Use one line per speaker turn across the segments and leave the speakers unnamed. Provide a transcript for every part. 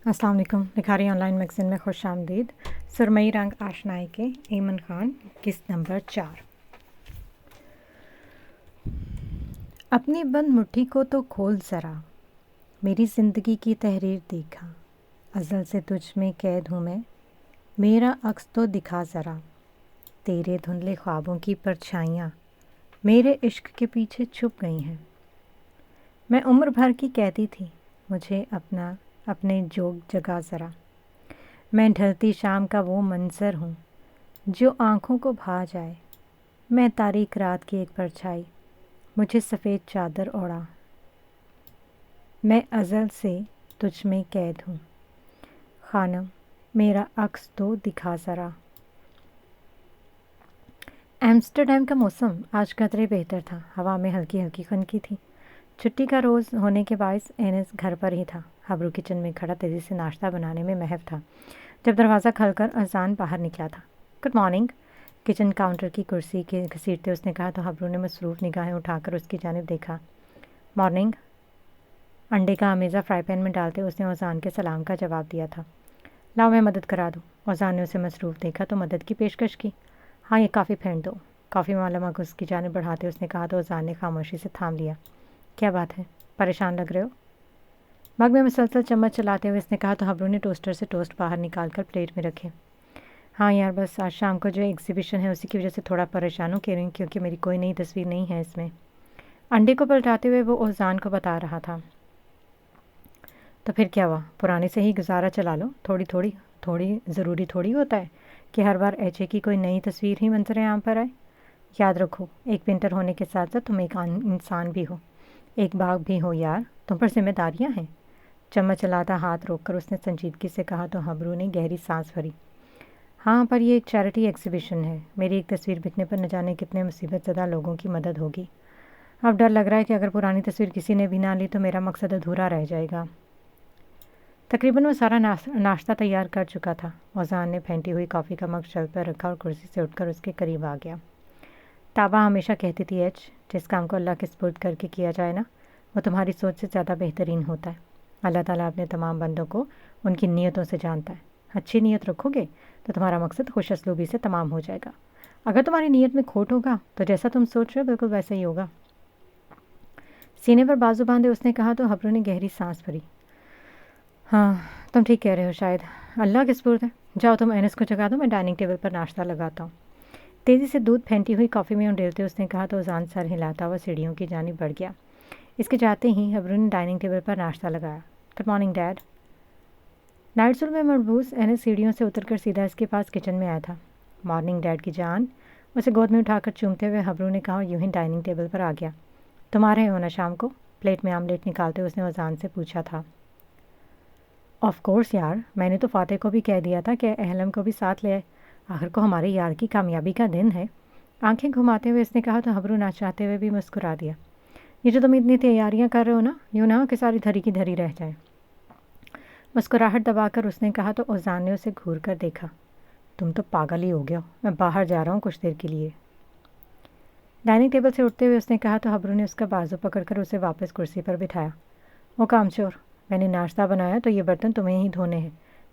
السلام علیکم. لکھاری آن لائن میگزین میں خوش آمدید. سرمئی رنگ آشنائی کے ایمن خان قسط نمبر 4. اپنی بند مٹھی کو تو کھول ذرا، میری زندگی کی تحریر دیکھا. ازل سے تجھ میں قید ہوں میں، میرا عکس تو دکھا ذرا. تیرے دھندلے خوابوں کی پرچھائیاں میرے عشق کے پیچھے چھپ گئی ہیں. میں عمر بھر کی کہتی تھی مجھے اپنے جوگ جگا ذرا. میں ڈھلتی شام کا وہ منظر ہوں جو آنکھوں کو بھا جائے. میں تاریک رات کی ایک پرچھائی، مجھے سفید چادر اوڑھا. میں ازل سے تجھ میں قید ہوں، خانم میرا عکس تو دکھا ذرا. ایمسٹرڈیم کا موسم آج قدرے بہتر تھا. ہوا میں ہلکی ہلکی خنکی تھی. چھٹی کا روز ہونے کے باعث اینس گھر پر ہی تھا. حبرو کچن میں کھڑا تیزی سے ناشتہ بنانے میں محو تھا جب دروازہ کھل کر اذان باہر نکلا تھا. Good morning. کچن کاؤنٹر کی کرسی کے گھسیٹتے اس نے کہا تو حبرو نے مصروف نگاہیں اٹھا کر اس کی جانب دیکھا. مارننگ. انڈے کا آمیزہ فرائی پین میں ڈالتے اس نے اوزان کے سلام کا جواب دیا تھا. لاؤ میں مدد کرا دوں. اوزان نے اسے مصروف دیکھا تو مدد کی پیشکش کی. ہاں یہ کافی پھینٹ دو. کافی معلوم اس کی جانب بڑھاتے اس نے کہا تو اوزان نے خاموشی سے تھام لیا. کیا بات ہے، پریشان لگ رہے ہو؟ مگ میں مسلسل چمچ چلاتے ہوئے اس نے کہا تو حبرو نے ٹوسٹر سے ٹوسٹ باہر نکال کر پلیٹ میں رکھے. ہاں یار، بس آج شام کو جو ایگزیبیشن ہے اسی کی وجہ سے تھوڑا پریشان ہوں کیونکہ میری کوئی نئی تصویر نہیں ہے اس میں. انڈے کو پلٹاتے ہوئے وہ اوزان کو بتا رہا تھا. تو پھر کیا ہوا، پرانے سے ہی گزارا چلا لو. تھوڑی ضروری تھوڑی ہوتا ہے کہ ہر بار ایچ اے کی کوئی نئی تصویر ہی منظر عام پر آئے. یاد رکھو، ایک پینٹر ہونے کے ساتھ ساتھ تم ایک انسان بھی ہو، ایک باغ بھی ہو یار. تم پر ذمہ داریاں ہیں. چمچ چلاتا ہاتھ روک کر اس نے سنجیدگی سے کہا تو حبرو نے گہری سانس بھری. ہاں پر یہ ایک چیریٹی ایگزیبیشن ہے. میری ایک تصویر بکنے پر نہ جانے کتنے مصیبت زدہ لوگوں کی مدد ہوگی. اب ڈر لگ رہا ہے کہ اگر پرانی تصویر کسی نے بھی نہ لی تو میرا مقصد ادھورا رہ جائے گا. تقریباً وہ سارا ناشتہ تیار کر چکا تھا. اوزان نے پھینٹی ہوئی کافی کا مگ شیلف پر رکھا اور کرسی سے اٹھ کر اس کے قریب آ گیا. تابا ہمیشہ کہتی تھی جس کام کو اللہ کے سپرد کر کے کیا جائے نا، وہ تمہاری سوچ سے زیادہ بہترین ہوتا ہے. اللہ تعالیٰ اپنے تمام بندوں کو ان کی نیتوں سے جانتا ہے. اچھی نیت رکھو گے تو تمہارا مقصد خوش اسلوبی سے تمام ہو جائے گا. اگر تمہاری نیت میں کھوٹ ہوگا تو جیسا تم سوچ رہے ہو بالکل ویسا ہی ہوگا. سینے پر بازو باندھے اس نے کہا تو حبرو نے گہری سانس بھری. ہاں تم ٹھیک کہہ رہے ہو، شاید اللہ کے سپرد ہے. جاؤ تم اینس کو جگا دو، میں ڈائننگ ٹیبل پر ناشتہ لگاتا ہوں. تیزی سے دودھ پھینٹی ہوئی کافی میں انڈیلتے اس نے کہا تو اوزان سر ہلاتا ہوا سیڑھیوں کی جانب بڑھ گیا. اس کے جاتے ہی حبرو نے ڈائننگ ٹیبل پر ناشتہ لگایا. Good morning dad. نائٹ سول میں مربوس اینس سیڑھیوں سے اتر کر سیدھا اس کے پاس کچن میں آیا تھا. مارننگ ڈیڈ کی جان. اسے گود میں اٹھا کر چومتے ہوئے حبرو نے کہا اور یوں ہی ڈائننگ ٹیبل پر آ گیا. تم آ رہے ہو نا شام کو؟ پلیٹ میں آملیٹ نکالتے اس نے اوزان سے پوچھا تھا. آف کورس یار، میں نے تو فاتح کو بھی کہہ دیا تھا کہ اہلم کو بھی ساتھ لے آئے. آخر کو ہمارے یار کی کامیابی کا دن ہے. آنکھیں گھماتے ہوئے اس نے کہا تو حبرو نہ چاہتے ہوئے بھی مسکرا دیا. یہ جو تم اتنی تیاریاں کر رہے ہو نا، یوں نہ ہو کہ ساری دھری کی دھری رہ جائے. مسکراہٹ دبا کر اس نے کہا تو اوزان نے اسے گھور کر دیکھا. تم تو پاگل ہی ہو گیا. میں باہر جا رہا ہوں کچھ دیر کے لیے. ڈائننگ ٹیبل سے اٹھتے ہوئے اس نے کہا تو حبرو نے اس کا بازو پکڑ کر اسے واپس کرسی پر بٹھایا. وہ کام چور، میں نے ناشتہ بنایا تو یہ برتن تمہیں ہی دھونے ہیں.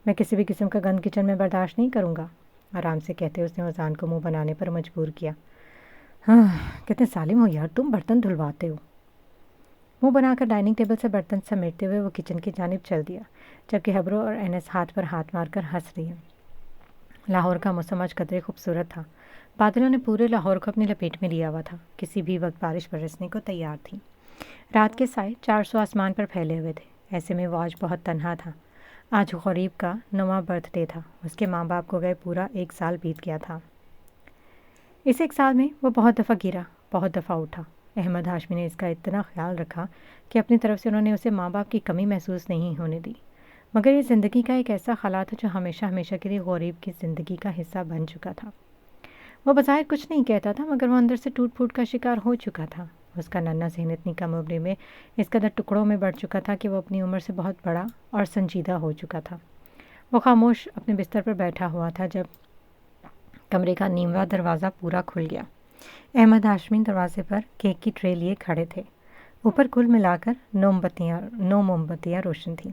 میں کسی بھی قسم کا گند کچن میں برداشت نہیں کروں گا. آرام سے کہتے اس نے اوزان کو منہ بنانے پر مجبور کیا. ہاں کتنے ظالم ہو یار، تم برتن دھلواتے ہو. منہ بنا کر ڈائننگ ٹیبل سے برتن سمیٹتے ہوئے وہ کچن کی جانب چل دیا جبکہ حبرو اور اینس ہاتھ پر ہاتھ مار کر ہنس رہی ہیں. لاہور کا موسم آج قدرے خوبصورت تھا. بادلوں نے پورے لاہور کو اپنی لپیٹ میں لیا ہوا تھا. کسی بھی وقت بارش برسنے کو تیار تھی. رات کے سائے 400 آسمان پر پھیلے ہوئے تھے. ایسے میں وہ آج بہت تنہا تھا. آج غریب کا 9واں برتھ ڈے تھا. اس کے ماں باپ کو گئے پورا 1 سال بیت گیا تھا. اس 1 سال میں وہ بہت دفعہ گرا، بہت دفعہ اٹھا. احمد ہاشمی نے اس کا اتنا خیال رکھا کہ اپنی طرف سے انہوں نے اسے ماں باپ کی کمی محسوس نہیں ہونے دی. مگر یہ زندگی کا ایک ایسا خلا تھا جو ہمیشہ ہمیشہ کے لیے غریب کی زندگی کا حصہ بن چکا تھا. وہ بظاہر کچھ نہیں کہتا تھا مگر وہ اندر سے ٹوٹ پھوٹ کا شکار ہو چکا تھا. اس کا ننھا ذہن اتنی کم عمری میں اس قدر ٹکڑوں میں بڑھ چکا تھا کہ وہ اپنی عمر سے بہت بڑا اور سنجیدہ ہو چکا تھا. وہ خاموش اپنے بستر پر بیٹھا ہوا تھا جب کمرے کا نیمواں دروازہ پورا کھل گیا. احمد ہاشمی دروازے پر کیک کی ٹرے لیے کھڑے تھے. اوپر کل ملا کر 9 موم بتیاں روشن تھیں.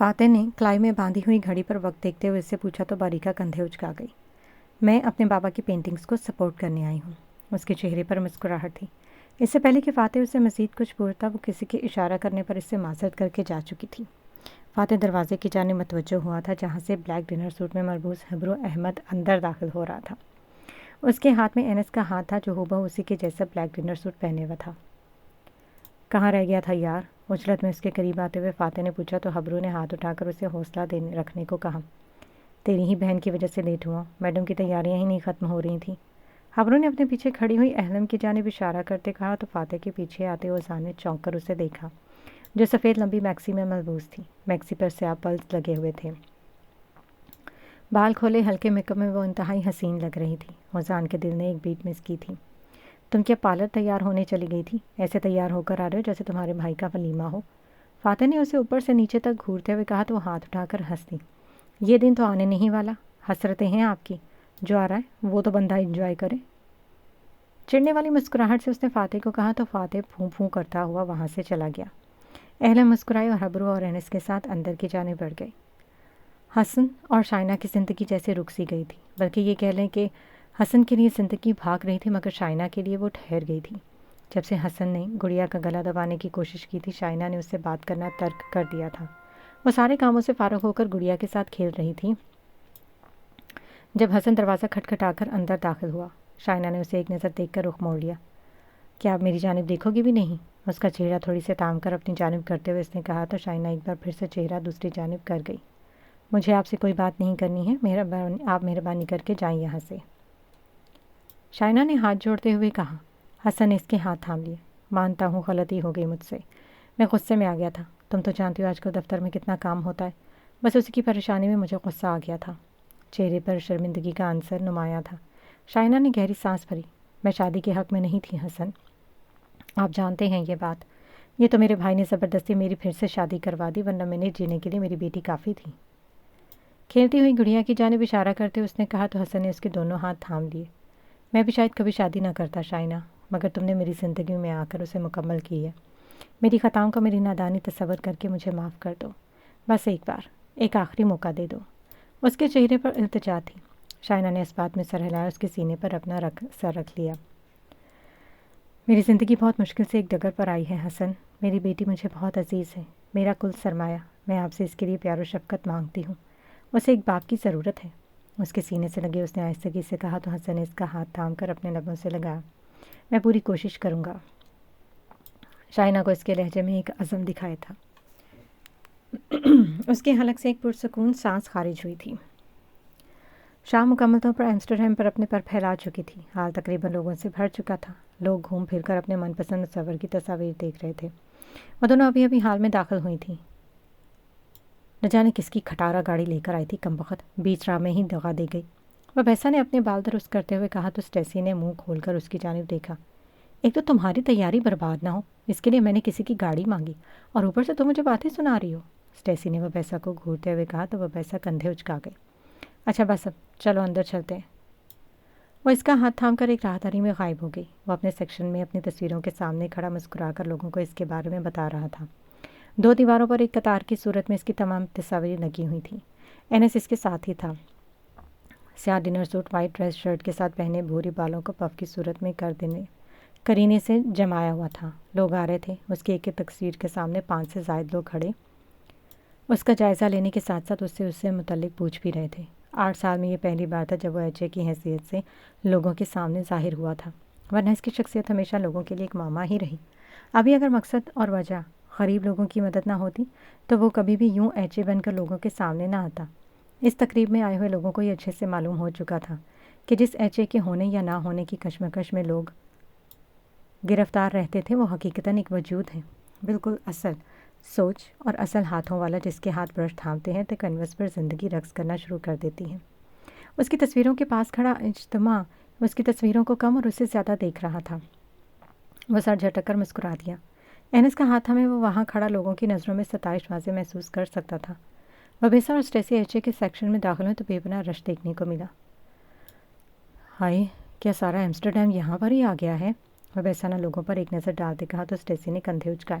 فاتح نے کلائی میں باندھی ہوئی گھڑی پر وقت دیکھتے ہوئے اس سے پوچھا تو باریکا کندھے اچکا گئی۔ میں اپنے بابا کی پینٹنگز کو سپورٹ کرنے آئی ہوں۔ اس کے چہرے پر مسکراہٹ تھی۔ اس سے پہلے کہ فاتح اسے مزید کچھ بولتا، وہ کسی کے اشارہ کرنے پر اس سے معذرت کر کے جا چکی تھی۔ فاتح دروازے کی جانب متوجہ ہوا تھا جہاں سے بلیک ڈنر سوٹ میں ملبوس حبرو احمد اندر داخل ہو رہا تھا۔ اس کے ہاتھ میں انس کا ہاتھ تھا جو ہو اسی کے جیسا بلیک ڈنر سوٹ پہنے ہوا تھا۔ کہاں رہ گیا تھا یار؟ اجلت میں اس کے قریب آتے ہوئے فاتح نے پوچھا تو حبرو نے ہاتھ اٹھا کر اسے حوصلہ رکھنے کو کہا۔ تیری ہی بہن کی وجہ سے لیٹ ہوا، میڈم کی تیاریاں ہی نہیں ختم ہو رہی تھیں۔ حبرو نے اپنے پیچھے کھڑی ہوئی اہلم کی جانب اشارہ کرتے کہا تو فاتح کے پیچھے آتے اوزان نے چونک کر اسے دیکھا جو سفید لمبی میکسی میں ملبوس تھی۔ میکسی پر سیاہ پلس لگے ہوئے تھے۔ بال کھولے ہلکے میک اپ میں وہ انتہائی حسین لگ رہی تھی۔ اوزان کے دل نے ایک بیٹ مس کی تھی۔ تم کیا پارلر تیار ہونے چلی گئی تھی؟ ایسے تیار ہو کر آ رہے ہو جیسے تمہارے بھائی کا ولیمہ ہو۔ فاتح نے اسے اوپر سے نیچے تک گھورتے ہوئے کہا تو وہ ہاتھ اٹھا کر ہنس دی۔ یہ دن تو آنے نہیں والا، حسرتیں ہیں آپ کی، جو آ رہا ہے وہ تو بندہ انجوائے کرے۔ چڑھنے والی مسکراہٹ سے اس نے فاتح کو کہا تو فاتح پھوں پھوں کرتا ہوا وہاں سے چلا گیا۔ اہلم مسکرائی اور حبرو اور انس کے ساتھ اندر کی جانب بڑھ گئی۔ حسن اور شائنہ کی زندگی جیسے رک سی گئی تھی، بلکہ یہ کہہ لیں کہ حسن کے لیے زندگی بھاگ رہی تھی مگر شائنہ کے لیے وہ ٹھہر گئی تھی۔ جب سے حسن نے گڑیا کا گلا دبانے کی کوشش کی تھی، شائنہ نے اس سے بات کرنا ترک کر دیا تھا۔ وہ سارے کاموں سے فارغ ہو کر گڑیا کے ساتھ کھیل رہی تھی جب حسن دروازہ کھٹکھٹا کر اندر داخل ہوا۔ شائنہ نے اسے ایک نظر دیکھ کر رخ موڑ لیا۔ کیا آپ میری جانب دیکھو گی بھی نہیں؟ اس کا چہرہ تھوڑی سے تام کر اپنی جانب کرتے ہوئے اس نے کہا تو شائنہ ایک بار پھر سے چہرہ دوسری جانب کر گئی۔ مجھے آپ سے کوئی بات نہیں کرنی ہے، آپ مہربانی کر کے جائیں یہاں سے۔ شائنہ نے ہاتھ جوڑتے ہوئے کہا۔ حسن نے اس کے ہاتھ تھام لیے۔ مانتا ہوں غلطی ہو گئی مجھ سے، میں غصے میں آ گیا تھا۔ تم تو جانتی ہو آج کل دفتر میں کتنا کام ہوتا ہے، بس اسی کی پریشانی میں مجھے غصہ آ گیا تھا۔ چہرے پر شرمندگی کا عنصر نمایاں تھا۔ شائنہ نے گہری سانس بھری۔ میں شادی کے حق میں نہیں تھی حسن، آپ جانتے ہیں یہ بات۔ یہ تو میرے بھائی نے زبردستی میری پھر سے شادی کروا دی، ورنہ میں نے جینے کے لیے میری بیٹی کافی تھی۔ کھیلتی ہوئی گڑیا کی جانب اشارہ کرتے اس نے کہا تو حسن نے اس کے دونوں ہاتھ تھام لیے۔ میں بھی شاید کبھی شادی نہ کرتا شائنہ، مگر تم نے میری زندگی میں آ کر اسے مکمل کی ہے۔ میری خطاؤں کا میری نادانی تصور کر کے مجھے معاف کر دو، بس ایک بار، ایک آخری موقع دے دو۔ اس کے چہرے پر التجا تھی۔ شائنہ نے اس بات میں سر ہلایا، اس کے سینے پر اپنا سر رکھ لیا۔ میری زندگی بہت مشکل سے ایک ڈگر پر آئی ہے حسن، میری بیٹی مجھے بہت عزیز ہے، میرا کل سرمایہ، میں آپ سے اس کے لیے پیار و شفقت مانگتی ہوں، اسے ایک باپ کی ضرورت ہے۔ اس کے سینے سے لگے اس نے آہستگی سے کہا تو حسن نے اس کا ہاتھ تھام کر اپنے لبوں سے لگایا۔ میں پوری کوشش کروں گا۔ شائنہ کو اس کے لہجے میں ایک عزم دکھایا تھا۔ اس کے حلق سے ایک پرسکون سانس خارج ہوئی تھی۔ شام مکمل طور پر ایمسٹرڈیم پر اپنے پر پھیلا چکی تھی۔ حال تقریباً لوگوں سے بھر چکا تھا۔ لوگ گھوم پھر کر اپنے من پسند مصور کی تصاویر دیکھ رہے تھے۔ وہ دونوں ابھی ابھی حال میں داخل ہوئی تھیں۔ نہ جانے کس کی کھٹارا گاڑی لے کر آئی تھی کمبخت، بیچ راہ میں ہی دغا دے گئی۔ وبیسا نے اپنے بال درست کرتے ہوئے کہا تو اسٹیسی نے منہ کھول کر اس کی جانب دیکھا۔ ایک تو تمہاری تیاری برباد نہ ہو، اس کے لیے میں نے کسی کی گاڑی مانگی اور اوپر سے تم مجھے باتیں سنا رہی ہو، اسٹیسی نے وبیسا کو گھورتے ہوئے کہا تو وبیسا کندھے اچکا گئی۔ اچھا بس اب چلو اندر چلتے ہیں۔ وہ اس کا ہاتھ تھام کر ایک راہداری میں غائب ہو گئی۔ وہ اپنے سیکشن میں اپنی تصویروں کے سامنے کھڑا مسکرا کر لوگوں کو اس کے بارے میں بتا رہا تھا۔ دو دیواروں پر ایک قطار کی صورت میں اس کی تمام تصاویر لگی ہوئی تھیں۔ انس اس کے ساتھ ہی تھا۔ سیاہ dinner suit white dress shirt کے ساتھ پہنے بھوری بالوں کو پف کی صورت میں کرینے سے جمایا ہوا تھا۔ لوگ آ رہے تھے۔ اس کی ایک تصویر کے سامنے 5 سے زائد لوگ کھڑے اس کا جائزہ لینے کے ساتھ ساتھ اس سے متعلق پوچھ بھی رہے تھے۔ 8 سال میں یہ پہلی بار تھا جب وہ ایچ اے کی حیثیت سے لوگوں کے سامنے ظاہر ہوا تھا، ورنہ اس کی شخصیت ہمیشہ لوگوں کے لیے ایک معمہ ہی رہی۔ ابھی اگر مقصد اور وجہ غریب لوگوں کی مدد نہ ہوتی تو وہ کبھی بھی یوں ایچ اے بن کر لوگوں کے سامنے نہ آتا۔ اس تقریب میں آئے ہوئے لوگوں کو یہ اچھے سے معلوم ہو چکا تھا کہ جس ایچ اے کے ہونے یا نہ ہونے کی کشمکش میں لوگ گرفتار رہتے تھے وہ حقیقتاً ایک وجود ہے، بالکل اصل سوچ اور اصل ہاتھوں والا، جس کے ہاتھ برش تھامتے ہیں تو کینوس پر زندگی رقص کرنا شروع کر دیتی ہے۔ اس کی تصویروں کے پاس کھڑا اجتماع اس کی تصویروں کو کم اور اس سے زیادہ دیکھ رہا تھا۔ وہ سر جھٹک کر مسکرا دیا۔ انس کا ہاتھ ہمیں وہ وہاں کھڑا لوگوں کی نظروں میں ستائش واضح محسوس کر سکتا تھا۔ وبیسا اور اسٹیسی ایچ اے کے سیکشن میں داخل ہوئے تو بے پناہ رش دیکھنے کو ملا۔ ہائے، کیا سارا ایمسٹرڈیم یہاں پر ہی آ گیا ہے؟ وبیسا نے لوگوں پر ایک نظر ڈالتے کہا تو اسٹیسی نے کندھے اچکائے۔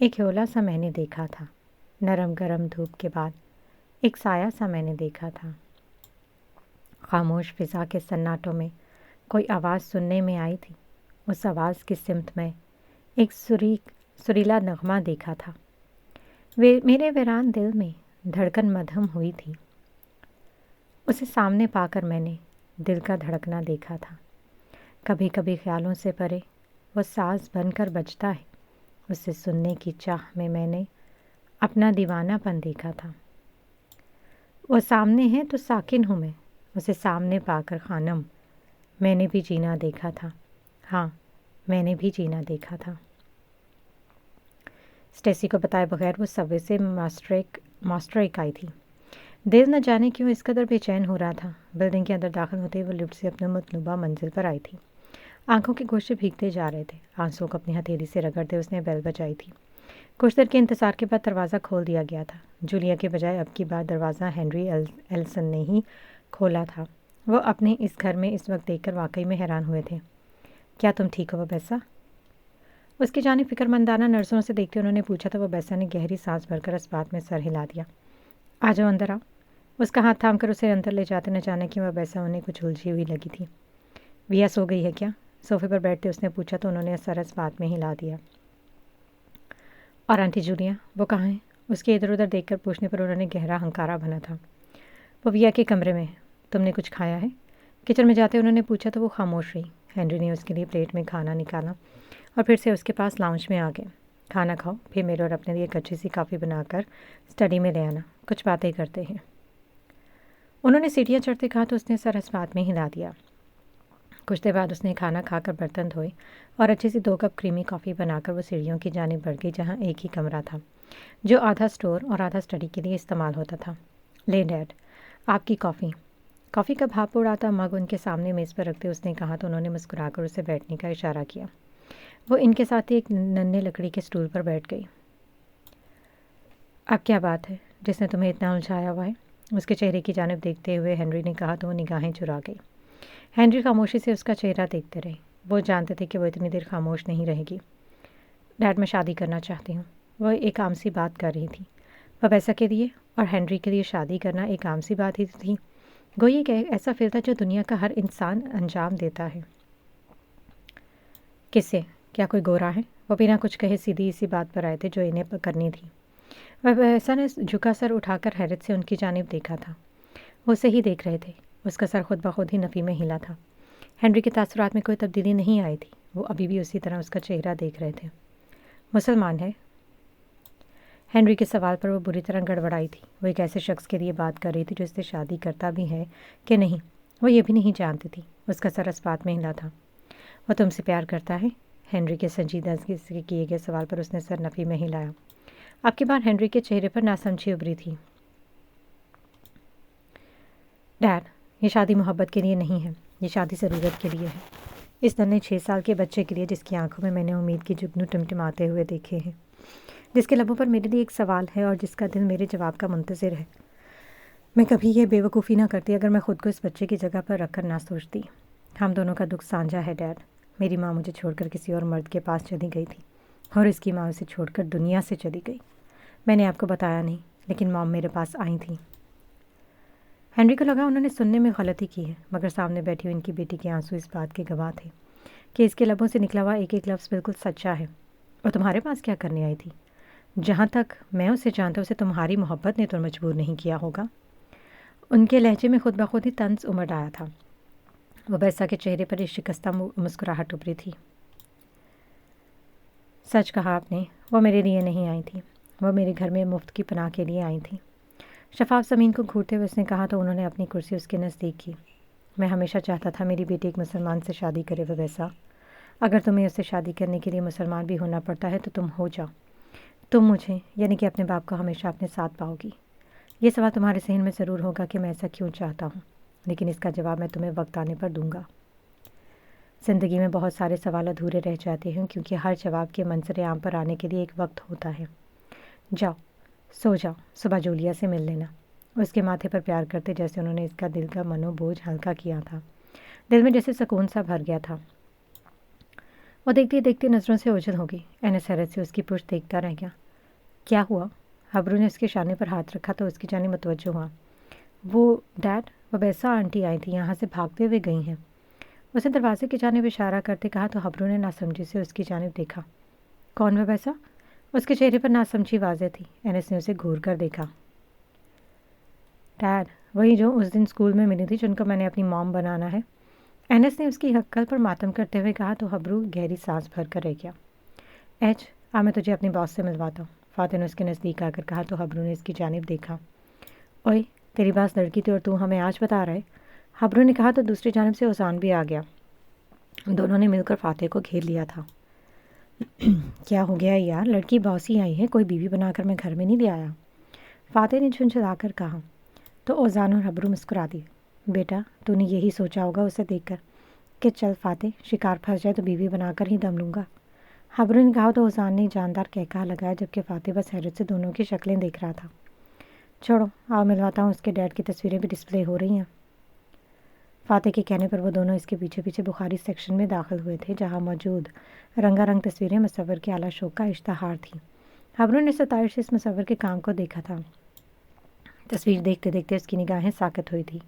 ایک ہیولا سا میں نے دیکھا تھا، نرم گرم دھوپ کے بعد ایک سایہ سا میں نے دیکھا تھا۔ خاموش فضا کے سناٹوں میں کوئی آواز سننے میں آئی تھی۔ اس آواز کی سمت میں ایک سریلا نغمہ دیکھا تھا۔ میرے ویران دل میں دھڑکن مدھم ہوئی تھی۔ اسے سامنے پا کر میں نے دل کا دھڑکنا دیکھا تھا۔ کبھی کبھی خیالوں سے پرے وہ ساز بن کر بجتا ہے۔ اسے سننے کی چاہ میں نے اپنا دیوانہ پن دیکھا تھا۔ وہ سامنے ہے تو ساکن ہوں میں، اسے سامنے پا کر خانم میں نے بھی جینا دیکھا تھا۔ ہاں، میں نے بھی جینا دیکھا تھا۔ اسٹیسی کو بتائے بغیر وہ سب سے ماسٹریک آئی تھی۔ دل نہ جانے کیوں اس قدر بے چین ہو رہا تھا۔ بلڈنگ کے اندر داخل ہوتے ہی وہ لفٹ سے اپنے مطلوبہ منزل پر آئی تھی۔ آنکھوں کے گوشے بھیگتے جا رہے تھے۔ آنسوں کو اپنی ہتھیلی سے رگڑتے اس نے بیل بجائی تھی۔ کچھ دیر کے انتظار کے بعد دروازہ کھول دیا گیا تھا۔ جولیا کے بجائے اب کی بار دروازہ ہنری ایلسن نے ہی کھولا تھا۔ وہ اپنے اس گھر میں اس وقت دیکھ کر واقعی میں حیران ہوئے تھے۔ کیا تم ٹھیک ہو وبیسا؟ اس کی جانب فکر مندانہ نظروں سے دیکھتے انہوں نے پوچھا تو وبیسا نے گہری سانس بھر کر اس بات میں سر ہلا دیا۔ آ جاؤ اندر آؤ۔ اس کا ہاتھ تھام کر اسے اندر لے جاتے نہ جانے کہ وبیسا انہیں کچھ الجھی ہوئی لگی تھی۔ ویا سو گئی ہے کیا؟ صوفے پر بیٹھتے اس نے پوچھا تو انہوں نے سر اس بات میں ہلا دیا۔ اور آنٹی جولیا وہ کہاں ہیں؟ اس کے ادھر ادھر دیکھ کر پوچھنے پر انہوں نے گہرا ہنکارا بنا تھا۔ وہ ویا کے کمرے میں ہے۔ تم نے کچھ کھایا ہے؟ کچن میں جاتے انہوں نے پوچھا تو وہ خاموش رہی۔ ہنری نے اس کے لیے پلیٹ میں کھانا نکالا اور پھر سے اس کے پاس لاؤنج میں آ گئے۔ کھانا کھاؤ، پھر میرے اور اپنے لیے ایک اچھی سی کافی بنا کر اسٹڈی میں لے آنا، کچھ باتیں کرتے ہیں۔ انہوں نے سیڑھیاں چڑھتے کہا تو اس نے سر اس بات میں ہلا دیا۔ کچھ دیر بعد اس نے کھانا کھا کر برتن دھوئے اور اچھی سی 2 کپ کریمی کافی بنا کر وہ سیڑھیوں کی جانب بڑھ گئی جہاں ایک ہی کمرہ تھا جو آدھا اسٹور اور آدھا اسٹڈی کے لیے استعمال ہوتا تھا۔ لے ڈیڈ، آپ کی کافی۔ کافی کا بھاپ اڑاتا مگ ان کے سامنے میز پر رکھتے اس نے کہا تو انہوں نے مسکرا کر اسے بیٹھنے کا اشارہ کیا۔ وہ ان کے ساتھ ایک ننھے لکڑی کے اسٹول پر بیٹھ گئی۔ اب کیا بات ہے جس نے تمہیں اتنا الجھایا ہوا ہے؟ اس کے چہرے کی جانب دیکھتے ہوئے ہنری نے کہا تو وہ نگاہیں چرا گئی۔ ہنری خاموشی سے اس کا چہرہ دیکھتے رہے۔ وہ جانتے تھے کہ وہ اتنی دیر خاموش نہیں رہے گی۔ ڈیڈ، میں شادی کرنا چاہتی ہوں۔ وہ ایک عام سی بات کر رہی تھی۔ وبیسا کے لیے اور ہنری کے لیے شادی کرنا ایک عام سی بات ہی تھی۔ گویا کہ ایسا فعل تھا جو دنیا کا ہر انسان انجام دیتا ہے۔ کس سے؟ کیا کوئی گورا ہے؟ وہ بنا کچھ کہے سیدھی اسی بات پر آئے تھے جو انہیں کرنی تھی۔ وبیسا نے جھکا سر اٹھا کر حیرت سے ان کی جانب دیکھا تھا۔ وہ اسے ہی دیکھ رہے تھے۔ اس کا سر خود بخود ہی نفی میں ہلا تھا۔ ہنری کے تاثرات میں کوئی تبدیلی نہیں آئی تھی۔ وہ ابھی بھی اسی طرح اس کا چہرہ دیکھ رہے تھے۔ مسلمان ہے؟ ہنری کے سوال پر وہ بری طرح گڑبڑائی تھی۔ وہ ایک ایسے شخص کے لیے بات کر رہی تھی جو اس سے شادی کرتا بھی ہے کہ نہیں، وہ یہ بھی نہیں جانتی تھی۔ اس کا سر اس بات میں ہلا تھا۔ وہ تم سے پیار کرتا ہے؟ ہنری کے سنجیدہ سے کیے گئے سوال پر اس نے سر نفی میں ہلایا۔ اب کی بار ہنری کے چہرے پر ناسمجھی ابھری تھی۔ ڈیڈ، یہ شادی محبت کے لیے نہیں ہے، یہ شادی ضرورت کے لیے ہے۔ اس ننھے 6 سال کے بچے کے لیے جس کی آنکھوں میں نے امید کی جگنو ٹمٹماتے ہوئے دیکھے ہیں، جس کے لبوں پر میرے لیے ایک سوال ہے اور جس کا دل میرے جواب کا منتظر ہے۔ میں کبھی یہ بے وقوفی نہ کرتی اگر میں خود کو اس بچے کی جگہ پر رکھ کر نہ سوچتی۔ ہم دونوں کا دکھ سانجھا ہے ڈیڈ۔ میری ماں مجھے چھوڑ کر کسی اور مرد کے پاس چلی گئی تھی اور اس کی ماں اسے چھوڑ کر دنیا سے چلی گئی۔ میں نے آپ کو بتایا نہیں، لیکن مام میرے پاس آئی تھیں۔ ہنری کو لگا انہوں نے سننے میں غلطی کی ہے، مگر سامنے بیٹھی ہوئی ان کی بیٹی کے آنسو اس بات کے گواہ تھے کہ اس کے لبوں سے نکلا ہوا ایک ایک لفظ بالکل سچا ہے۔ وہ تمہارے پاس کیا کرنے آئی تھی؟ جہاں تک میں اسے جانتا اسے تمہاری محبت نے تو مجبور نہیں کیا ہوگا۔ ان کے لہجے میں خود بخود ہی طنز امڑ آیا تھا۔ وبیسا کے چہرے پر ایک شکستہ مسکراہٹ ابھری تھی۔ سچ کہا آپ نے، وہ میرے لیے نہیں آئی تھی، وہ میرے گھر میں مفت کی پناہ کے لیے آئی تھیں۔ شفاف زمین کو گھورتے ہوئے اس نے کہا تو انہوں نے اپنی کرسی اس کے نزدیک کی۔ میں ہمیشہ چاہتا تھا میری بیٹی ایک مسلمان سے شادی کرے وبیسا۔ اگر تمہیں اس سے شادی کرنے کے لیے مسلمان بھی ہونا پڑتا ہے تو تم ہو جاؤ۔ تم مجھے یعنی کہ اپنے باپ کو ہمیشہ اپنے ساتھ پاؤ گی۔ یہ سوال تمہارے ذہن میں ضرور ہوگا کہ میں ایسا کیوں چاہتا ہوں، لیکن اس کا جواب میں تمہیں وقت آنے پر دوں گا۔ زندگی میں بہت سارے سوال ادھورے رہ جاتے ہیں کیونکہ ہر جواب کے منظر عام پر آنے کے لیے ایک وقت ہوتا ہے۔ جاؤ، سو جاؤ، صبح جولیا سے مل لینا۔ اس کے ماتھے پر پیار کرتے جیسے انہوں نے اس کا دل کا منو بوجھ ہلکا کیا تھا۔ دل میں جیسے سکون سا بھر گیا تھا۔ وہ دیکھتی دیکھتی نظروں سے اوجھل ہو گئی۔ انس حیرت سے اس کی پشت دیکھتا رہ گیا۔ کیا ہوا؟ حبرو نے اس کے شانے پر ہاتھ رکھا تو اس کی جانب متوجہ ہوا۔ وہ ڈیڈ، وبیسا آنٹی آئی تھی، یہاں سے بھاگتے ہوئے گئی ہیں۔ اسے دروازے کی جانب اشارہ کرتے کہا تو حبرو نے ناسمجھی سے اس کی جانب دیکھا۔ کون وبیسا؟ اس کے چہرے پر ناسمجھی واضح تھی۔ انس نے اسے گھور کر دیکھا۔ ڈیڈ، وہی جو اس دن اسکول میں ملی تھی، جن کو میں نے اپنی موم بنانا ہے۔ انس نے اس کی ہکل پر ماتم کرتے ہوئے کہا تو حبرو گہری سانس بھر کر رہ گیا۔ ایچ، میں تجھے اپنی باس سے ملواتا ہوں، فاتح نے اس کے نزدیک آ کر کہا تو حبرو نے اس کی جانب دیکھا۔ اوئے، تیری باس لڑکی تھی اور تو ہمیں آج بتا رہے؟ حبرو نے کہا تو دوسری جانب سے اوزان بھی آ گیا۔ دونوں نے مل کر فاتح کو گھیر لیا تھا۔ کیا ہو گیا یار؟ لڑکی باس ہی آئی ہے، کوئی بیوی بنا کر میں گھر میں نہیں لے آیا، فاتح نے جھنجھلا کر کہا۔ تو اوزان اور حبرو مسکرا دیے۔ بیٹا، تو نے یہی سوچا ہوگا اسے دیکھ کر کہ چل فاتح، شکار پھنس جائے تو بیوی بنا کر ہی دم لوں گا، حبرو نے کہا تو اوزان نے جاندار کہکہا لگایا، جبکہ فاتح بس حیرت سے دونوں کی شکلیں دیکھ رہا تھا۔ چھوڑو، آؤ ملواتا ہوں، اس کے ڈیڈ کی تصویریں بھی ڈسپلے ہو رہی ہیں۔ فاتح کے کہنے پر وہ دونوں اس کے پیچھے پیچھے بخاری سیکشن میں داخل ہوئے تھے، جہاں موجود رنگا رنگ تصویریں مصور کے اعلیٰ شوق کا اشتہار تھیں۔ حبرو نے ستائش سے اس مصور کے کام کو دیکھا تھا۔ تصویر دیکھتے دیکھتے اس کی نگاہیں ساکت ہوئی تھی۔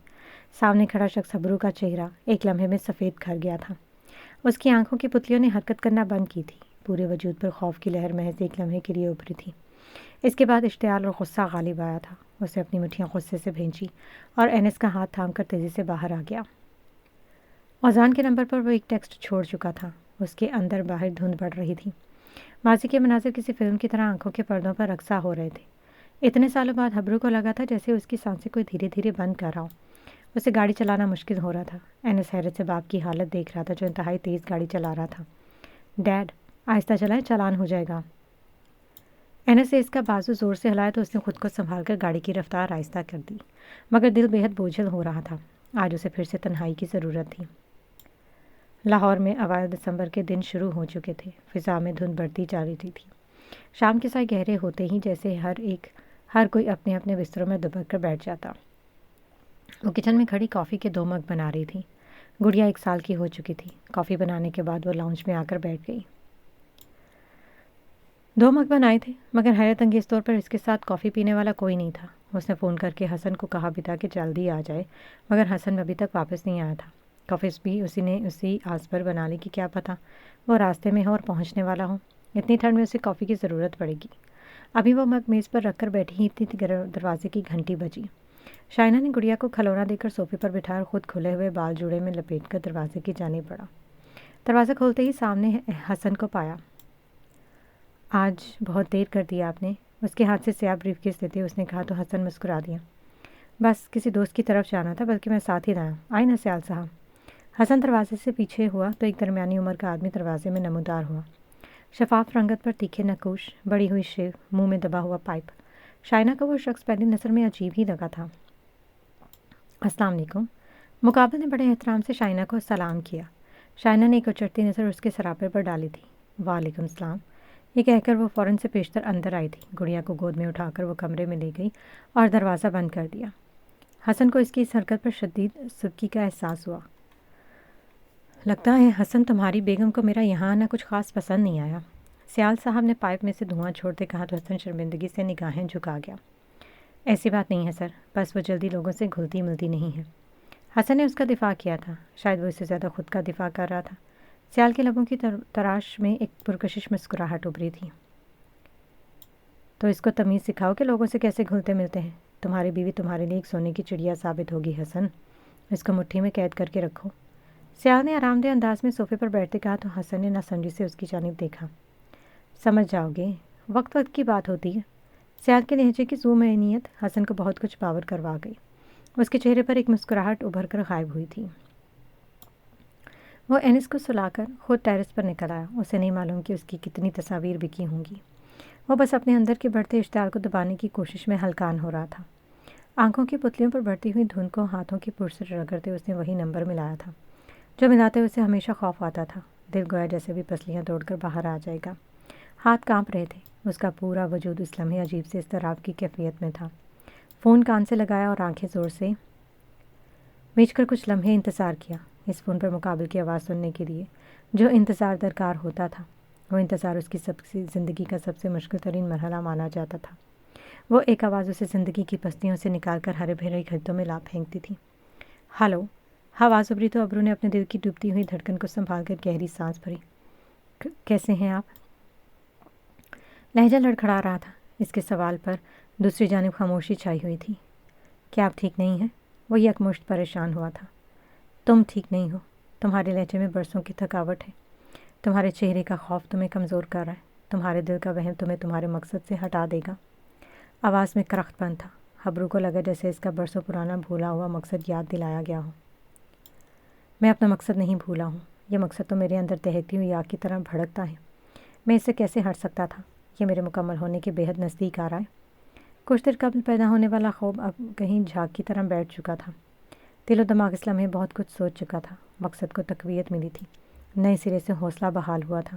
سامنے کھڑا شخص حبرو کا چہرہ ایک لمحے میں سفید کر گیا تھا۔ اس کی آنکھوں کی پتلیوں نے حرکت کرنا بند کی تھی، پورے وجود پر خوف کی لہر محض ایک لمحے کے لیے ابھری تھی۔ اس کے بعد اشتعال اور غصہ غالب آیا تھا۔ اسے اپنی مٹھیاں غصے سے بھینچی اور انس کا ہاتھ تھام کر تیزی سے باہر آ گیا۔ اوزان کے نمبر پر وہ ایک ٹیکسٹ چھوڑ چکا تھا۔ اس کے اندر باہر دھند پڑ رہی تھی۔ ماضی کے مناظر کسی فلم کی طرح آنکھوں کے پردوں پر رقصہ ہو رہے تھے۔ اتنے سالوں بعد حبرو کو لگا تھا جیسے اس کی سانسیں کوئی دھیرے دھیرے بند کر رہا ہو۔ اسے گاڑی چلانا مشکل ہو رہا تھا۔ انس حیرت سے باپ کی حالت دیکھ رہا تھا، جو انتہائی تیز گاڑی چلا رہا تھا۔ ڈیڈ، آہستہ چلائیں، چالان ہو جائے گا۔ انس نے اس کا بازو زور سے ہلایا تو اس نے خود کو سنبھال کر گاڑی کی رفتار آہستہ کر دی، مگر دل بے حد بوجھل ہو رہا تھا۔ آج اسے پھر سے تنہائی کی ضرورت تھی۔ لاہور میں اوائل دسمبر کے دن شروع ہو چکے تھے۔ فضا میں دھند بڑھتی جا رہی تھی۔ شام کے سائے گہرے ہوتے ہی جیسے ہر کوئی اپنے اپنے بستروں میں دبک کر بیٹھ جاتا۔ وہ کچن میں کھڑی کافی کے 2 مگ بنا رہی تھی۔ گڑیا 1 سال کی ہو چکی تھی۔ کافی بنانے کے بعد وہ لاؤنج میں آ کر بیٹھ گئی۔ 2 مگ بنائے تھے، مگر حیرت انگیز طور پر اس کے ساتھ کافی پینے والا کوئی نہیں تھا۔ اس نے فون کر کے حسن کو کہا بھی تھا کہ جلدی آ جائے، مگر حسن ابھی تک واپس نہیں آیا تھا۔ کافی بھی اسی آس پر بنا لی کہ کیا پتہ وہ راستے میں ہو اور پہنچنے والا ہو۔ اتنی ٹھنڈ میں اسے کافی کی ضرورت پڑے گی۔ ابھی وہ مگ میز پر رکھ کر بیٹھی ہی تھی، دروازے کی گھنٹی بجی۔ شائنہ نے گڑیا کو کھلونا دے کر صوفے پر بٹھا اور خود کھلے ہوئے بال جوڑے میں لپیٹ کر دروازے کی جانب بڑھا۔ دروازہ کھولتے ہی سامنے حسن کو پایا۔ آج بہت دیر کر دی آپ نے، اس کے ہاتھ سے سیاہ بریف کیس لیتے اس نے کہا تو حسن مسکرا دیا۔ بس کسی دوست کی طرف جانا تھا، بلکہ میں ساتھ ہی لایا۔ آئے نا سیال صاحب۔ حسن دروازے سے پیچھے ہوا تو ایک درمیانی عمر کا آدمی دروازے میں نمودار ہوا۔ شفاف رنگت پر تیکھے نقوش، بڑی ہوئی شیو، منہ میں دبا ہوا پائپ۔ شائنہ کو وہ شخص پہلی نظر میں عجیب ہی لگا تھا۔ السلام علیکم۔ مقابل نے بڑے احترام سے شائنہ کو سلام کیا۔ شائنہ نے ایک اچٹتی نظر اس کے سراپے پر ڈالی تھی۔ وعلیکم السلام، یہ کہہ کر وہ فوراً سے پیشتر اندر آئی تھی۔ گڑیا کو گود میں اٹھا کر وہ کمرے میں لے گئی اور دروازہ بند کر دیا۔ حسن کو اس کی اس حرکت پر شدید سبکی کا احساس ہوا۔ لگتا ہے حسن، تمہاری بیگم کو میرا یہاں آنا کچھ خاص پسند نہیں آیا، سیال صاحب نے پائپ میں سے دھواں چھوڑتے کہا تو حسن شرمندگی سے نگاہیں جھکا گیا۔ ایسی بات نہیں ہے سر، بس وہ جلدی لوگوں سے گھلتی ملتی نہیں ہے۔ حسن نے اس کا دفاع کیا تھا، شاید وہ اس سے زیادہ خود کا دفاع کر رہا تھا۔ سیال کے لبوں کی تراش میں ایک پرکشش مسکراہٹ ابھری تھی۔ تو اس کو تمیز سکھاؤ کہ لوگوں سے کیسے گھلتے ملتے ہیں۔ تمہاری بیوی تمہارے لیے ایک سونے کی چڑیا ثابت ہوگی حسن، اس کو مٹھی میں قید کر کے رکھو۔ سیال نے آرام دہ انداز میں صوفے پر بیٹھتے کہا تو حسن نے ناسمجھی سے اس کی جانب دیکھا۔ سمجھ جاؤ گے، وقت وقت کی بات ہوتی ہے۔ سیال کے لہجے کی ذو معنیت حسن کو بہت کچھ باور کروا گئی۔ اس کے چہرے پر ایک مسکراہٹ ابھر کر غائب ہوئی تھی۔ وہ انس کو سلا کر خود ٹیرس پر نکل آیا۔ اسے نہیں معلوم کہ اس کی کتنی تصاویر بکی ہوں گی۔ وہ بس اپنے اندر کے بڑھتے اشتعال کو دبانے کی کوشش میں ہلکان ہو رہا تھا۔ آنکھوں کی پتلیوں پر بڑھتی ہوئی دھند کو ہاتھوں کی پرس سے رگڑتے اس نے وہی نمبر ملایا تھا جو ملاتے اسے ہمیشہ خوف آتا تھا۔ دل گویا جیسے بھی پسلیاں توڑ کر باہر آ جائے گا۔ ہاتھ کانپ رہے تھے۔ اس کا پورا وجود اس لمحے عجیب سے اضطراب کی کیفیت میں تھا۔ فون کان سے لگایا اور آنکھیں زور سے میچ کر کچھ لمحے انتظار کیا، اس فون پر مقابل کی آواز سننے کے لیے، جو انتظار درکار ہوتا تھا، وہ انتظار اس کی زندگی کا سب سے مشکل ترین مرحلہ مانا جاتا تھا۔ وہ ایک آواز اسے زندگی کی پستیوں سے نکال کر ہرے بھرے کھیتوں میں لا پھینکتی تھی۔ ہلو، آواز ابری تو ابرو نے اپنے دل کی ڈوبتی ہوئی دھڑکن کو سنبھال کر گہری سانس بھری۔ کیسے ہیں آپ؟ لہجہ لڑکھڑا رہا تھا۔ اس کے سوال پر دوسری جانب خاموشی چھائی ہوئی تھی۔ کیا آپ ٹھیک نہیں ہیں؟ وہ یکمشت پریشان ہوا تھا۔ تم ٹھیک نہیں ہو۔ تمہارے لہجے میں برسوں کی تھکاوٹ ہے۔ تمہارے چہرے کا خوف تمہیں کمزور کر رہا ہے۔ تمہارے دل کا وہم تمہیں تمہارے مقصد سے ہٹا دے گا۔ آواز میں کرخت پن تھا۔ ابرو کو لگا جیسے اس کا برسوں پرانا بھولا ہوا مقصد یاد دلایا گیا ہو۔ میں اپنا مقصد نہیں بھولا ہوں۔ یہ مقصد تو میرے اندر دہتی ہوئی آگ کی طرح بھڑکتا ہے۔ میں اس سے کیسے ہٹ سکتا تھا؟ یہ میرے مکمل ہونے کے بے حد نزدیک آ رہا ہے۔ کچھ دیر قبل پیدا ہونے والا خواب اب کہیں جھاگ کی طرح بیٹھ چکا تھا۔ دل و دماغ اس لمحے بہت کچھ سوچ چکا تھا۔ مقصد کو تقویت ملی تھی۔ نئے سرے سے حوصلہ بحال ہوا تھا۔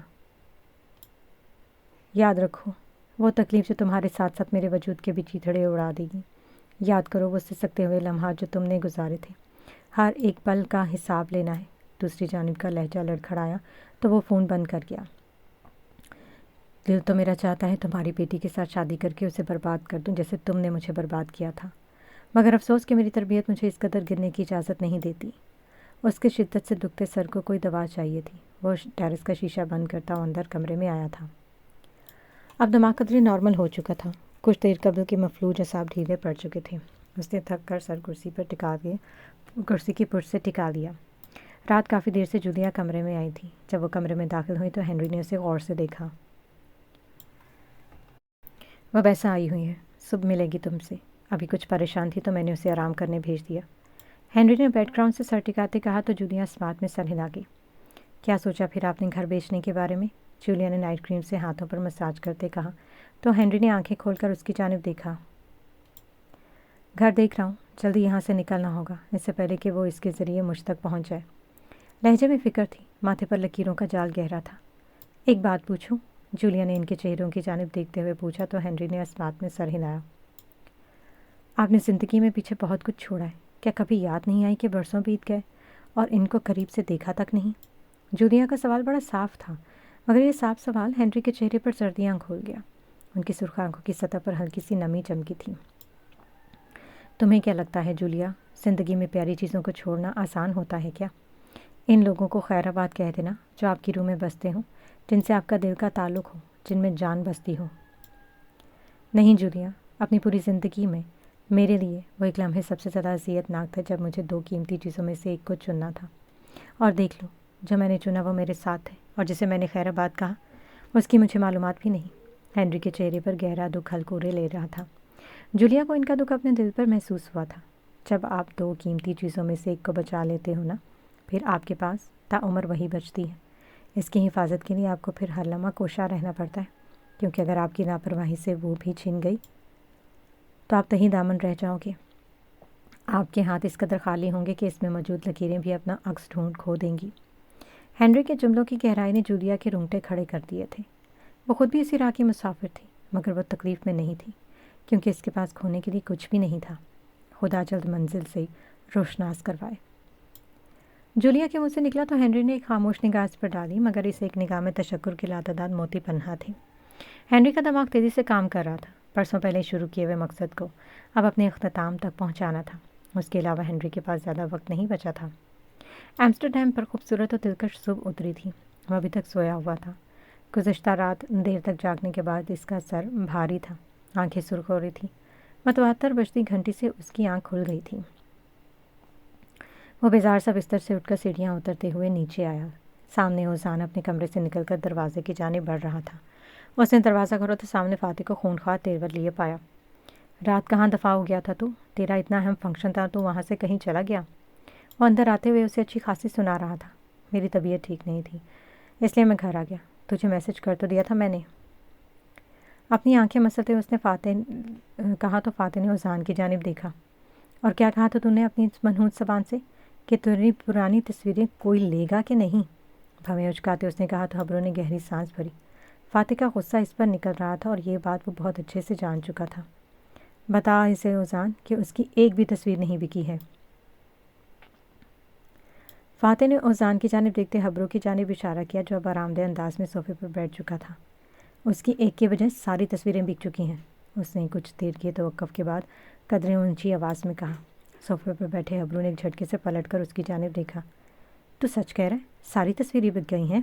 یاد رکھو، وہ تکلیف جو تمہارے ساتھ ساتھ میرے وجود کے بھی چیتھڑے اڑا دے گی۔ یاد کرو وہ سسکتے ہوئے لمحات جو تم نے گزارے تھے۔ ہر ایک پل کا حساب لینا ہے۔ دوسری جانب کا لہجہ لڑکھڑایا تو وہ فون بند کر گیا۔ دل تو میرا چاہتا ہے تمہاری بیٹی کے ساتھ شادی کر کے اسے برباد کر دوں جیسے تم نے مجھے برباد کیا تھا، مگر افسوس کہ میری تربیت مجھے اس قدر گرنے کی اجازت نہیں دیتی۔ اس کے شدت سے دکھتے سر کو کوئی دوا چاہیے تھی۔ وہ ٹیرس کا شیشہ بند کرتا اور اندر کمرے میں آیا تھا۔ اب دماغ قدرے نارمل ہو چکا تھا۔ کچھ دیر قبل کے مفلوج اعصاب ڈھیلے پڑ چکے تھے۔ اس نے تھک کر سر کرسی کی پشت سے ٹکا دیا۔ رات کافی دیر سے جولیا کمرے میں آئی تھی۔ جب وہ کمرے میں داخل ہوئی تو ہنری نے اسے غور سے دیکھا۔ وہ ویسا آئی ہوئی ہے، صبح ملے گی تم سے۔ ابھی کچھ پریشان تھی تو میں نے اسے آرام کرنے بھیج دیا۔ ہنری نے بیک گراؤنڈ سے سر ٹکاتے کہا تو جولیا اس بات میں سر ہلا گئی۔ کیا سوچا پھر آپ نے گھر بیچنے کے بارے میں؟ جولیا نے نائٹ کریم سے ہاتھوں پر مساج کرتے کہا تو ہنری نے آنکھیں کھول کر اس کی جانب دیکھا۔ گھر دیکھ رہا ہوں، جلدی یہاں سے نکلنا ہوگا اس سے پہلے کہ وہ اس کے ذریعے مجھ تک پہنچ جائے۔ لہجے میں فکر تھی، ماتھے پر لکیروں کا جال گہرا تھا۔ ایک بات پوچھوں؟ جولیا نے ان کے چہروں کی جانب دیکھتے ہوئے پوچھا تو ہنری نے اس بات میں سر ہلایا۔ آپ نے زندگی میں پیچھے بہت کچھ چھوڑا ہے، کیا کبھی یاد نہیں آئی کہ برسوں بیت گئے اور ان کو قریب سے دیکھا تک نہیں؟ جولیا کا سوال بڑا صاف تھا، مگر یہ صاف سوال ہنری کے چہرے پر سردیاں کھول گیا۔ ان کی سرخ آنکھوں کی سطح پر ہلکی سی نمی چمکی تھی۔ تمہیں کیا لگتا ہے جولیا، زندگی میں پیاری چیزوں کو چھوڑنا آسان ہوتا ہے کیا؟ ان لوگوں کو خیر آباد کہہ دینا جو آپ کی روح میں بستے ہوں، جن سے آپ کا دل کا تعلق ہو، جن میں جان بستی ہو۔ نہیں جولیا، اپنی پوری زندگی میں میرے لیے وہ ایک لمحے سب سے زیادہ اذیت ناک تھا جب مجھے دو قیمتی چیزوں میں سے ایک کو چننا تھا، اور دیکھ لو جو میں نے چنا وہ میرے ساتھ ہے، اور جسے میں نے خیر آباد کہا اس کی مجھے معلومات بھی نہیں۔ ہنری کے چہرے پر گہرا دکھ ہلکورے لے رہا تھا۔ جولیا کو ان کا دکھ اپنے دل پر محسوس ہوا تھا۔ جب آپ دو قیمتی چیزوں میں سے ایک کو بچا لیتے ہو نا، پھر آپ کے پاس تاعمر وہی بچتی ہے۔ اس کی حفاظت کے لیے آپ کو پھر ہر لمحہ کوشاں رہنا پڑتا ہے، کیونکہ اگر آپ کی لاپرواہی سے وہ بھی چھن گئی تو آپ تہی دامن رہ جاؤ گے۔ آپ کے ہاتھ اس قدر خالی ہوں گے کہ اس میں موجود لکیریں بھی اپنا عکس ڈھونڈ کھو دیں گی۔ ہنری کے جملوں کی گہرائی نے جولیا کے رونگٹے کھڑے کر دیے تھے۔ وہ خود بھی اسی راہ کی مسافر تھی، مگر وہ تکلیف میں نہیں تھی، کیونکہ اس کے پاس کھونے کے لیے کچھ بھی نہیں تھا۔ خدا جلد منزل سے روشناس کروائے۔ جولیا کے منہ سے نکلا تو ہنری نے ایک خاموش نگاہ اس پر ڈالی، مگر اس ایک نگاہ میں تشکر کے لاتعداد موتی پنہا تھے۔ ہنری کا دماغ تیزی سے کام کر رہا تھا۔ برسوں پہلے شروع کیے ہوئے مقصد کو اب اپنے اختتام تک پہنچانا تھا۔ اس کے علاوہ ہنری کے پاس زیادہ وقت نہیں بچا تھا۔ ایمسٹرڈیم پر خوبصورت اور دلکش صبح اتری تھی۔ وہ ابھی تک سویا ہوا تھا۔ گزشتہ رات دیر تک جاگنے کے بعد اس کا سر بھاری تھا، آنکھیں سرخ ہو رہی تھیں۔ متواتر بجتی گھنٹی سے اس کی آنکھ کھل گئی تھی۔ وہ بیزار سا بستر سے اٹھ کر سیڑھیاں اترتے ہوئے نیچے آیا۔ سامنے اوزان اپنے کمرے سے نکل کر دروازے کی جانب بڑھ رہا تھا۔ اس نے دروازہ کھولا تو سامنے فاتح کو خونخوار تیور لیے پایا۔ رات کہاں دفاع ہو گیا تھا تو؟ تیرا اتنا اہم فنکشن تھا تو وہاں سے کہیں چلا گیا؟ وہ اندر آتے ہوئے اسے اچھی خاصی سنا رہا تھا۔ میری طبیعت ٹھیک نہیں تھی، اس لیے میں گھر آ گیا۔ تجھے میسج کر تو دیا تھا میں نے۔ اپنی آنکھیں مسلتے اس نے کہا تو فاتح نے اوزان کی جانب دیکھا۔ اور کیا کہا تو نے اپنی منحوس زبان سے کہ تیری پرانی تصویریں کوئی لے گا کہ نہیں؟ بھویں اچکاتے اس نے کہا تو ابرو نے گہری سانس بھری۔ فاتح کا غصہ اس پر نکل رہا تھا اور یہ بات وہ بہت اچھے سے جان چکا تھا۔ بتا اسے اوزان کہ اس کی ایک بھی تصویر نہیں بکی ہے۔ فاتح نے اوزان کی جانب دیکھتے حبرو کی جانب اشارہ کیا جو اب آرام دہ انداز میں صوفے پر بیٹھ چکا تھا۔ اس کی ایک کے بجائے ساری تصویریں بک چکی ہیں۔ اس نے کچھ دیر کے توقف کے بعد قدرے اونچی آواز میں کہا۔ صوفے پر بیٹھے حبرو نے ایک جھٹکے سے پلٹ کر اس کی جانب دیکھا۔ تو سچ کہہ رہا ہے؟ ساری تصویریں بک گئی ہیں؟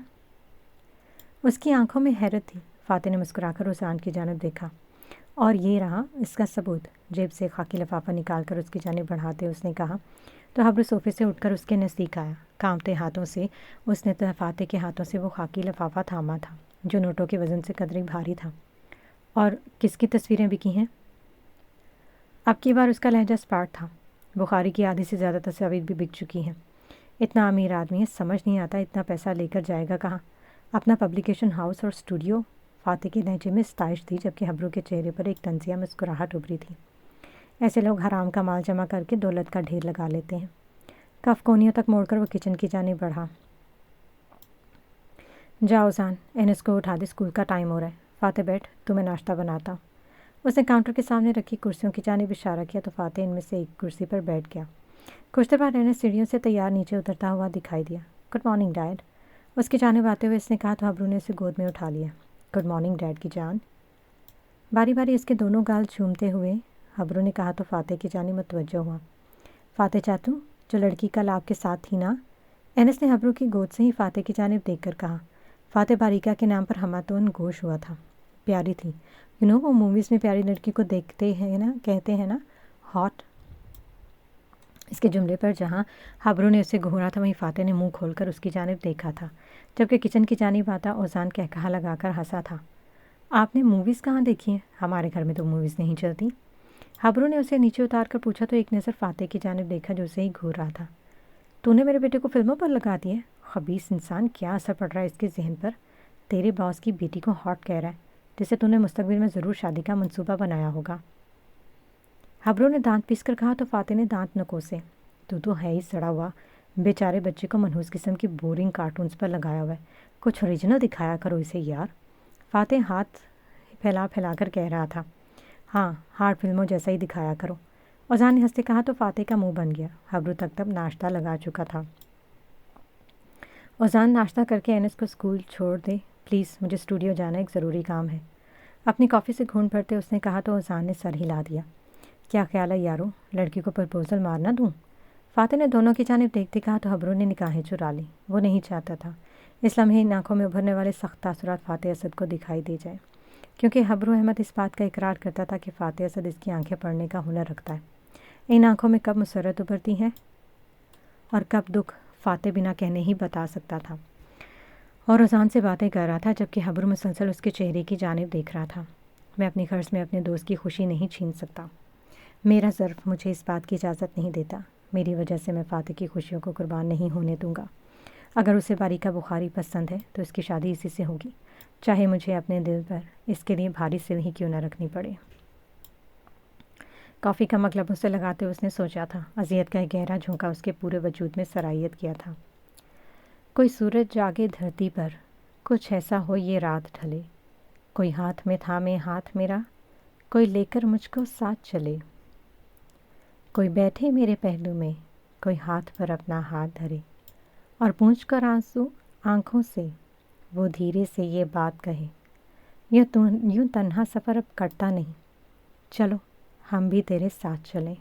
اس کی آنکھوں میں حیرت تھی۔ فاتح نے مسکرا کر اوزان کی جانب دیکھا۔ اور یہ رہا اس کا ثبوت۔ جیب سے خاکی لفافہ نکال کر اس کی جانب بڑھاتے اس نے کہا۔ تو حبرو صوفے سے اٹھ کر اس کے نزدیک آیا۔ کانپتے ہاتھوں سے اس نے فاتح کے ہاتھوں سے وہ خاکی لفافہ تھاما تھا جو نوٹوں کے وزن سے قدرے بھاری تھا۔ اور کس کی تصویریں بکی ہیں؟ اب کی بار اس کا لہجہ اسپاٹ تھا۔ بخاری کی آدھی سے زیادہ تصاویر بھی بک چکی ہیں۔ اتنا امیر آدمی ہے، سمجھ نہیں آتا اتنا پیسہ لے کر جائے گا کہاں؟ اپنا پبلیکیشن ہاؤس اور اسٹوڈیو؟ فاتح کے لہجے میں ستائش تھی جبکہ حبرو کے چہرے پر ایک طنزیہ مسکراہٹ ابھری تھی۔ ایسے لوگ حرام کا مال جمع کر کے دولت کا ڈھیر لگا لیتے ہیں۔ کف کونیوں تک موڑ کر وہ کچن کی جانب بڑھا۔ جاؤ اوزان، انس کو اٹھا دے، اسکول کا ٹائم ہو رہا ہے۔ فاتح بیٹھ، تمہیں ناشتہ بناتا ہوں۔ اس نے کاؤنٹر کے سامنے رکھی کرسیوں کی جانب اشارہ کیا تو فاتح ان میں سے ایک کرسی پر بیٹھ گیا۔ کچھ دیر بعد انس سیڑھیوں سے تیار نیچے اترتا ہوا دکھائی دیا۔ گڈ مارننگ ڈیڈ، اس کی جانب آتے ہوئے اس نے کہا تو حبرو نے اسے گود میں اٹھا لیا۔ گڈ مارننگ ڈیڈ کی جان۔ باری باری اس کے دونوں گال چومتے ہوئے حبرو نے کہا تو فاتح کی جانب متوجہ ہوا۔ فاتح چاچو، جو لڑکی کل آپ کے ساتھ تھی نا؟ انس نے حبرو کی گود سے ہی فاتح کی جانب دیکھ کر کہا۔ فاتح باریکا کے نام پر ہماتون گوش ہوا تھا۔ پیاری تھی، وہ موویز میں پیاری لڑکی کو دیکھتے ہیں نا، کہتے ہیں نا ہاٹ۔ اس کے جملے پر جہاں حبرو نے اسے گھورا تھا وہیں فاتح نے منہ کھول کر اس کی جانب دیکھا تھا، جبکہ کچن کی جانب آتا اوزان کہا لگا کر ہنسا تھا۔ آپ نے موویز کہاں دیکھی ہیں؟ ہمارے گھر میں تو موویز نہیں چلتی۔ حبرو نے اسے نیچے اتار کر پوچھا تو ایک نظر فاتح کی جانب دیکھا جو اسے ہی گھور رہا تھا۔ تو نے میرے بیٹے کو فلموں پر لگا دی ہے؟ خبیث انسان، کیا اثر پڑ رہا ہے اس کے ذہن پر؟ تیرے باس کی بیٹی کو ہاٹ کہہ رہا ہے، جسے تو نے مستقبل میں ضرور شادی کا منصوبہ بنایا ہوگا۔ حبرو نے دانت پیس کر کہا تو فاتح نے دانت نکوسے۔ تو ہے ہی سڑا ہوا، بیچارے بچے کو منحوس قسم کی بورنگ کارٹونز پر لگایا ہوا ہے، کچھ اوریجنل دکھایا کرو اسے یار۔ فاتح ہاتھ پھیلا پھیلا کر کہہ رہا تھا۔ ہاں، ہارڈ فلموں جیسا ہی دکھایا کرو، اوزان نے ہنستے کہا تو فاتح کا منہ بن گیا۔ حبرو تب ناشتہ لگا چکا تھا۔ اوزان، ناشتہ کر کے انس کو اسکول چھوڑ دے پلیز، مجھے اسٹوڈیو جانا، ایک ضروری کام ہے۔ اپنی کافی سے گھونٹ بھرتے اس نے کہا تو اوزان نے سر ہلا دیا۔ کیا خیال ہے یارو، لڑکی کو پرپوزل مارنا دوں؟ فاتح نے دونوں کی جانب دیکھتے کہا تو حبرو نے نگاہیں چرا لی۔ وہ نہیں چاہتا تھا اس لمحے ان آنکھوں میں ابھرنے والے سخت تاثرات فاتح اسد کو دکھائی دے جائے، کیونکہ حبرو احمد اس بات کا اقرار کرتا تھا کہ فاتح اسد اس کی آنکھیں پڑھنے کا ہنر رکھتا ہے۔ ان آنکھوں میں کب مسرت ابھرتی ہے اور کب دکھ، فاتح بنا کہنے ہی بتا سکتا تھا۔ اور اوزان سے باتیں کر رہا تھا جبکہ حبرو مسلسل اس کے چہرے کی جانب دیکھ رہا تھا۔ میں اپنی غرض میں اپنے دوست کی خوشی نہیں چھین سکتا۔ میرا ظرف مجھے اس بات کی اجازت نہیں دیتا۔ میری وجہ سے میں فاتح کی خوشیوں کو قربان نہیں ہونے دوں گا۔ اگر اسے باریکا بخاری پسند ہے تو اس کی شادی اسی سے ہوگی، چاہے مجھے اپنے دل پر اس کے لیے بھاری سل ہی کیوں نہ رکھنی پڑے۔ کافی کا مگ لبوں سے لگاتے اس نے سوچا تھا۔ اذیت کا ایک گہرا جھونکا اس کے پورے وجود میں سرایت کیا تھا۔ کوئی سورج جاگے دھرتی پر، کچھ ایسا ہو یہ رات ڈھلے، کوئی ہاتھ میں تھامے ہاتھ میرا، کوئی لے کر مجھ کو ساتھ چلے، کوئی بیٹھے میرے پہلو میں، کوئی ہاتھ پر اپنا ہاتھ دھرے، اور پونچھ کر آنسو آنکھوں سے وہ دھیرے سے یہ بات کہے، یوں تنہا سفر اب کٹتا نہیں، چلو ہم بھی تیرے ساتھ چلیں۔